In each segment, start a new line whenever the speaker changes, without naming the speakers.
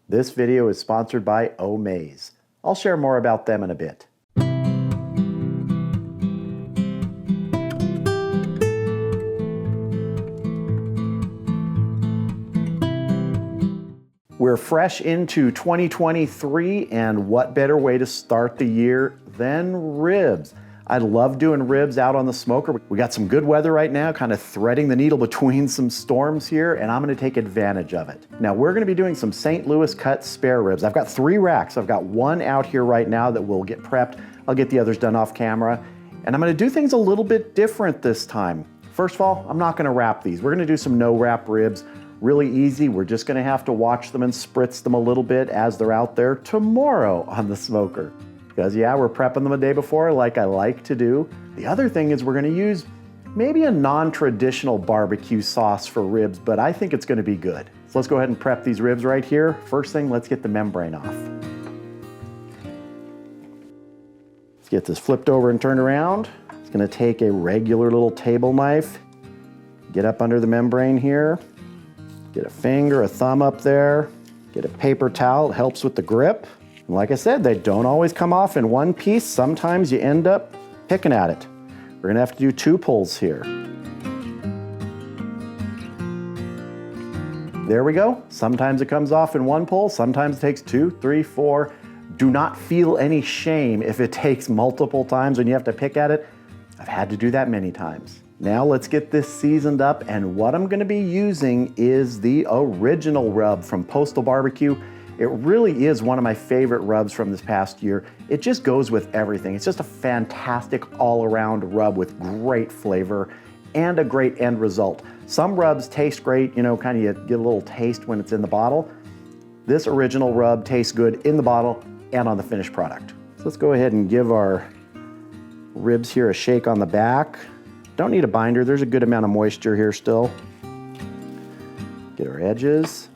This video is sponsored by Omaze. I'll share more about them in a bit. We're fresh into 2023, and what better way to start the year than ribs? I love doing ribs out on the smoker. We got some good weather right now, kind of threading the needle between some storms here, and I'm gonna take advantage of it. Now, we're gonna be doing some St. Louis cut spare ribs. I've got 3 racks. I've got one out here right now that will get prepped. I'll get the others done off camera, and I'm gonna do things a little bit different this time. First of all, I'm not gonna wrap these. We're gonna do some no wrap ribs. Really easy. We're just gonna have to watch them and spritz them a little bit as they're out there tomorrow on the smoker. Because yeah, we're prepping them a day before like I like to do. The other thing is we're gonna use maybe a non-traditional barbecue sauce for ribs, but I think it's gonna be good. So let's go ahead and prep these ribs right here. First thing, let's get the membrane off. Let's get this flipped over and turned around. It's gonna take a regular little table knife, get up under the membrane here, get a finger, a thumb up there, get a paper towel, it helps with the grip. And like I said, they don't always come off in one piece. Sometimes you end up picking at it. We're gonna have to do 2 pulls here. There we go. Sometimes it comes off in 1 pull, sometimes it takes 2, 3, 4. Do not feel any shame if it takes multiple times when you have to pick at it. I've had to do that many times. Now let's get this seasoned up, and what I'm gonna be using is the original rub from Postal Barbecue. It really is one of my favorite rubs from this past year. It just goes with everything. It's just a fantastic all-around rub with great flavor and a great end result. Some rubs taste great, you know, kind of you get a little taste when it's in the bottle. This original rub tastes good in the bottle and on the finished product. So let's go ahead and give our ribs here a shake on the back. Don't need a binder, there's a good amount of moisture here still. Get our edges.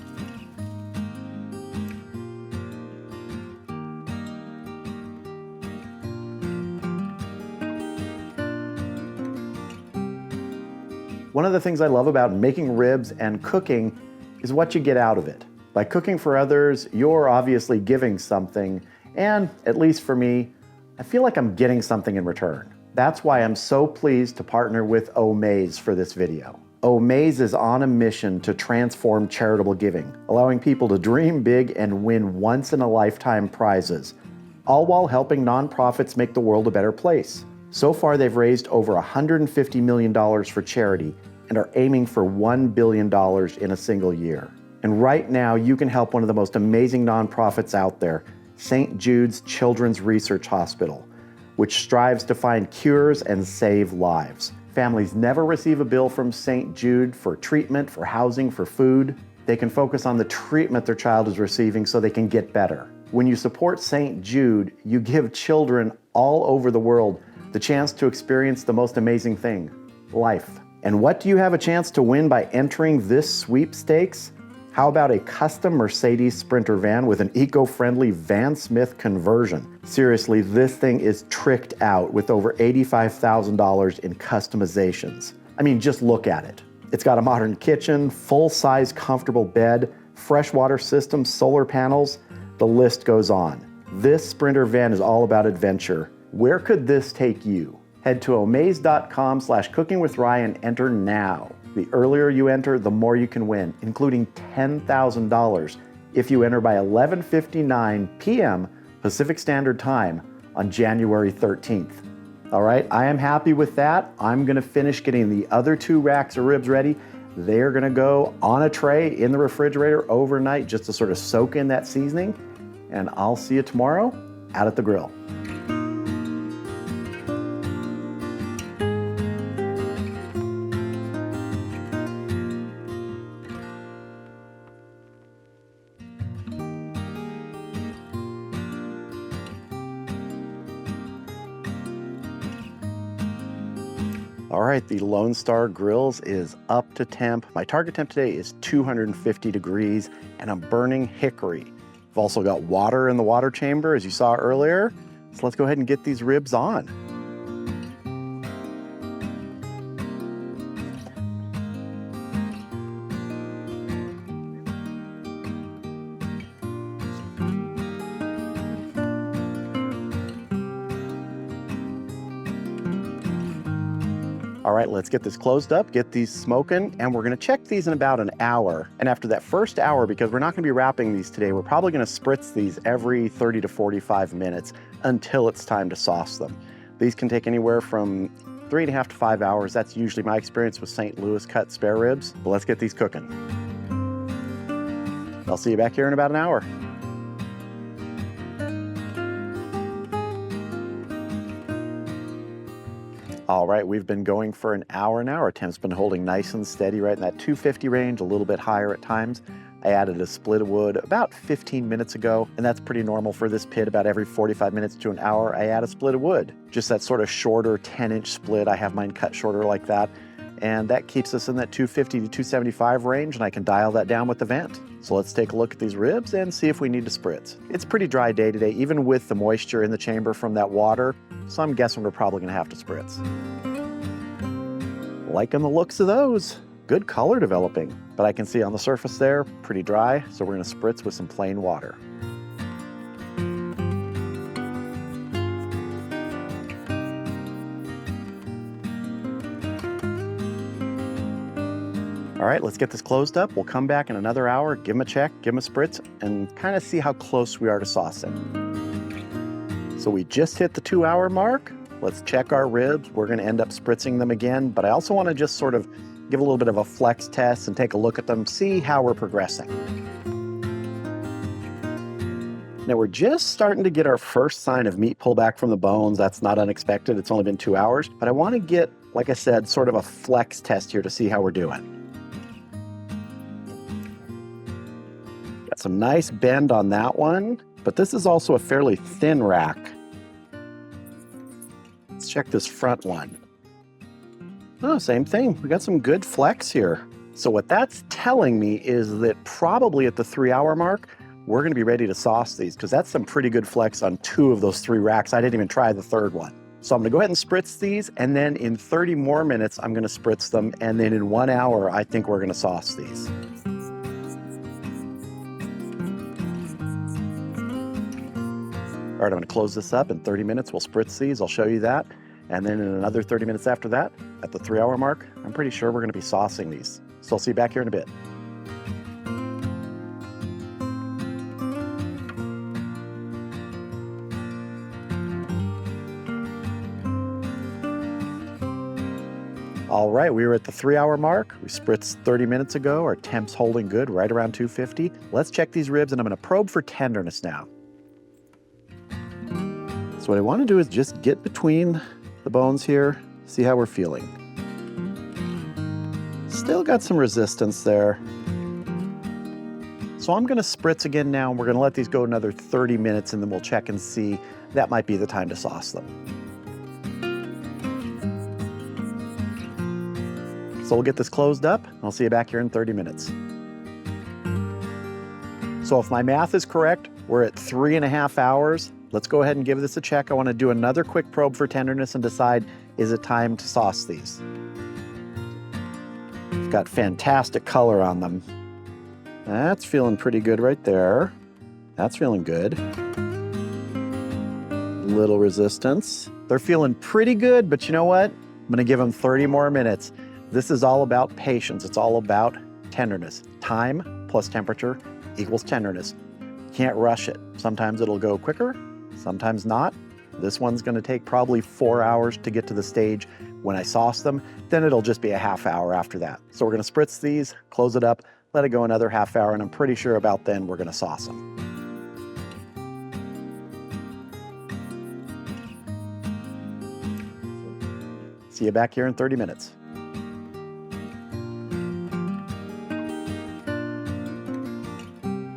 One of the things I love about making ribs and cooking is what you get out of it. By cooking for others, you're obviously giving something, and at least for me, I feel like I'm getting something in return. That's why I'm so pleased to partner with Omaze for this video. Omaze is on a mission to transform charitable giving, allowing people to dream big and win once-in-a-lifetime prizes, all while helping nonprofits make the world a better place. So far, they've raised over $150 million for charity and are aiming for $1 billion in a single year. And right now, you can help one of the most amazing nonprofits out there, St. Jude's Children's Research Hospital, which strives to find cures and save lives. Families never receive a bill from St. Jude for treatment, for housing, for food. They can focus on the treatment their child is receiving so they can get better. When you support St. Jude, you give children all over the world the chance to experience the most amazing thing, life. And what do you have a chance to win by entering this sweepstakes? How about a custom Mercedes Sprinter van with an eco-friendly Van Smith conversion? Seriously, this thing is tricked out with over $85,000 in customizations. I mean, just look at it. It's got a modern kitchen, full-size comfortable bed, freshwater system, solar panels, the list goes on. This Sprinter van is all about adventure. Where could this take you? Head to omaze.com/cookingwithRyan and enter now. The earlier you enter, the more you can win, including $10,000 if you enter by 11:59 p.m. Pacific Standard Time on January 13th. All right, I am happy with that. I'm gonna finish getting the other 2 racks of ribs ready. They're gonna go on a tray in the refrigerator overnight just to sort of soak in that seasoning. And I'll see you tomorrow out at the grill. All right, the Lone Star Grills is up to temp. My target temp today is 250 degrees, and I'm burning hickory. I've also got water in the water chamber, as you saw earlier. So let's go ahead and get these ribs on. All right, let's get this closed up, get these smoking, and we're gonna check these in about an hour. And after that first hour, because we're not gonna be wrapping these today, we're probably gonna spritz these every 30 to 45 minutes until it's time to sauce them. These can take anywhere from 3.5 to 5 hours. That's usually my experience with St. Louis cut spare ribs. But let's get these cooking. I'll see you back here in about an hour. All right, we've been going for an hour now. Our temp's been holding nice and steady right in that 250 range, a little bit higher at times. I added a split of wood about 15 minutes ago, and that's pretty normal for this pit. About every 45 minutes to an hour, I add a split of wood. Just that sort of shorter 10-inch split. I have mine cut shorter like that, and that keeps us in that 250 to 275 range, and I can dial that down with the vent. So let's take a look at these ribs and see if we need to spritz. It's a pretty dry day today, even with the moisture in the chamber from that water, so I'm guessing we're probably gonna have to spritz. Liking the looks of those. Good color developing, but I can see on the surface there, pretty dry, so we're gonna spritz with some plain water. All right, let's get this closed up. We'll come back in another hour, give them a check, give them a spritz, and kind of see how close we are to saucing. So we just hit the 2-hour mark. Let's check our ribs. We're gonna end up spritzing them again, but I also wanna just sort of give a little bit of a flex test and take a look at them, see how we're progressing. Now we're just starting to get our first sign of meat pullback from the bones. That's not unexpected. It's only been 2 hours, but I wanna get, like I said, sort of a flex test here to see how we're doing. Got some nice bend on that one, but this is also a fairly thin rack. Let's check this front one. Oh, same thing. We got some good flex here. So what that's telling me is that probably at the 3-hour mark, we're gonna be ready to sauce these, because that's some pretty good flex on 2 of those 3 racks. I didn't even try the 3rd one. So I'm gonna go ahead and spritz these, and then in 30 more minutes, I'm gonna spritz them, and then in 1 hour, I think we're gonna sauce these. All right, I'm gonna close this up. In 30 minutes, we'll spritz these. I'll show you that. And then in another 30 minutes after that, at the 3-hour mark, I'm pretty sure we're gonna be saucing these. So I'll see you back here in a bit. All right, we were at the 3-hour mark. We spritzed 30 minutes ago. Our temp's holding good, right around 250. Let's check these ribs, and I'm gonna probe for tenderness now. So what I wanna do is just get between the bones here, see how we're feeling. Still got some resistance there. So I'm gonna spritz again now, and we're gonna let these go another 30 minutes, and then we'll check and see. That might be the time to sauce them. So we'll get this closed up. I'll see you back here in 30 minutes. So if my math is correct, we're at 3.5 hours. Let's go ahead and give this a check. I wanna do another quick probe for tenderness and decide, is it time to sauce these? It's got fantastic color on them. That's feeling pretty good right there. That's feeling good. Little resistance. They're feeling pretty good, but you know what? I'm gonna give them 30 more minutes. This is all about patience. It's all about tenderness. Time plus temperature equals tenderness. Can't rush it. Sometimes it'll go quicker, sometimes not. This one's gonna take probably 4 hours to get to the stage when I sauce them. Then it'll just be a half hour after that. So we're gonna spritz these, close it up, let it go another half hour, and I'm pretty sure about then we're gonna sauce them. See you back here in 30 minutes.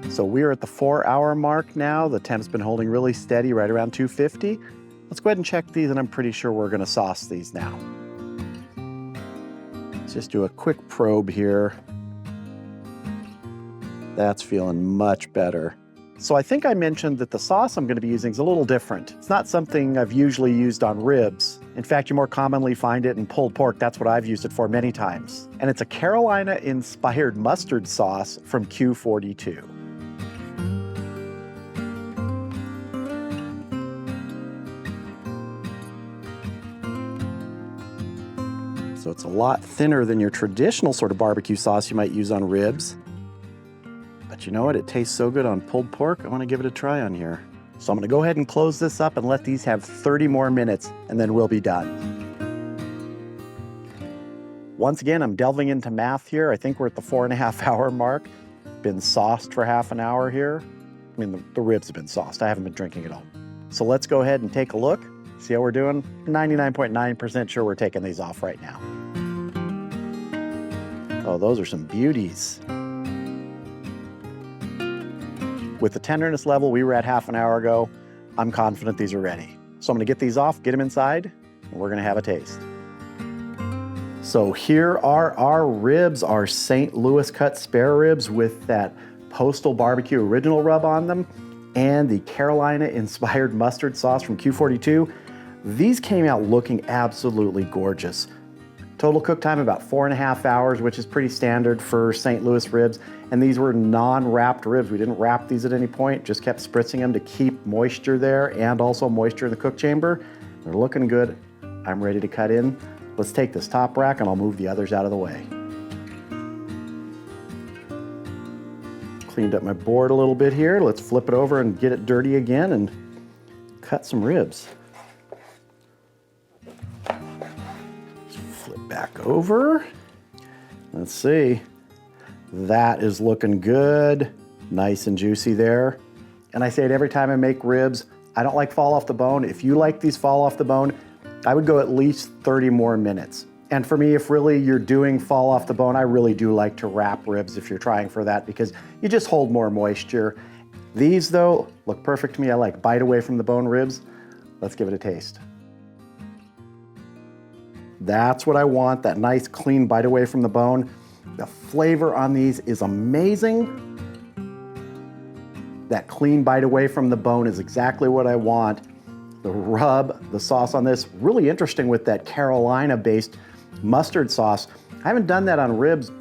So we're at the 4-hour mark now. The temp's been holding really steady, right around 250. Let's go ahead and check these, and I'm pretty sure we're gonna sauce these now. Let's just do a quick probe here. That's feeling much better. So I think I mentioned that the sauce I'm gonna be using is a little different. It's not something I've usually used on ribs. In fact, you more commonly find it in pulled pork. That's what I've used it for many times. And it's a Carolina-inspired mustard sauce from Q42. So it's a lot thinner than your traditional sort of barbecue sauce you might use on ribs. But you know what? It tastes so good on pulled pork, I want to give it a try on here. So I'm going to go ahead and close this up and let these have 30 more minutes, and then we'll be done. Once again, I'm delving into math here. I think we're at the 4.5 hour mark. Been sauced for half an hour here. I mean, the ribs have been sauced. I haven't been drinking at all. So let's go ahead and take a look, see how we're doing. 99.9% sure we're taking these off right now. Oh, those are some beauties. With the tenderness level we were at half an hour ago, I'm confident these are ready. So I'm gonna get these off, get them inside, and we're gonna have a taste. So here are our ribs, our St. Louis cut spare ribs with that Postal Barbecue original rub on them and the Carolina inspired mustard sauce from Q42. These came out looking absolutely gorgeous. Total cook time about 4.5 hours, which is pretty standard for St. Louis ribs. And these were non-wrapped ribs. We didn't wrap these at any point, just kept spritzing them to keep moisture there and also moisture in the cook chamber. They're looking good. I'm ready to cut in. Let's take this top rack and I'll move the others out of the way. Cleaned up my board a little bit here. Let's flip it over and get it dirty again and cut some ribs. Flip back over. Let's see. That is looking good. Nice and juicy there. And I say it every time I make ribs, I don't like fall off the bone. If you like these fall off the bone, I would go at least 30 more minutes. And for me, if really you're doing fall off the bone, I really do like to wrap ribs if you're trying for that because you just hold more moisture. These though, look perfect to me. I like bite away from the bone ribs. Let's give it a taste. That's what I want, that nice clean bite away from the bone. The flavor on these is amazing. That clean bite away from the bone is exactly what I want. The rub, the sauce on this, really interesting with that Carolina-based mustard sauce. I haven't done that on ribs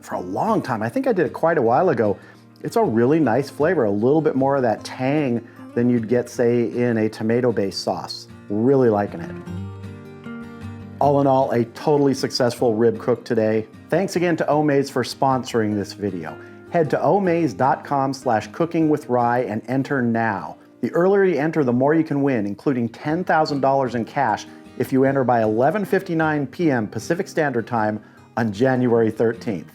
for a long time. I think I did it quite a while ago. It's a really nice flavor, a little bit more of that tang than you'd get, say, in a tomato-based sauce. Really liking it. All in all, a totally successful rib cook today. Thanks again to Omaze for sponsoring this video. Head to omaze.com/cookingwithrye and enter now. The earlier you enter, the more you can win, including $10,000 in cash if you enter by 11:59 p.m. Pacific Standard Time on January 13th.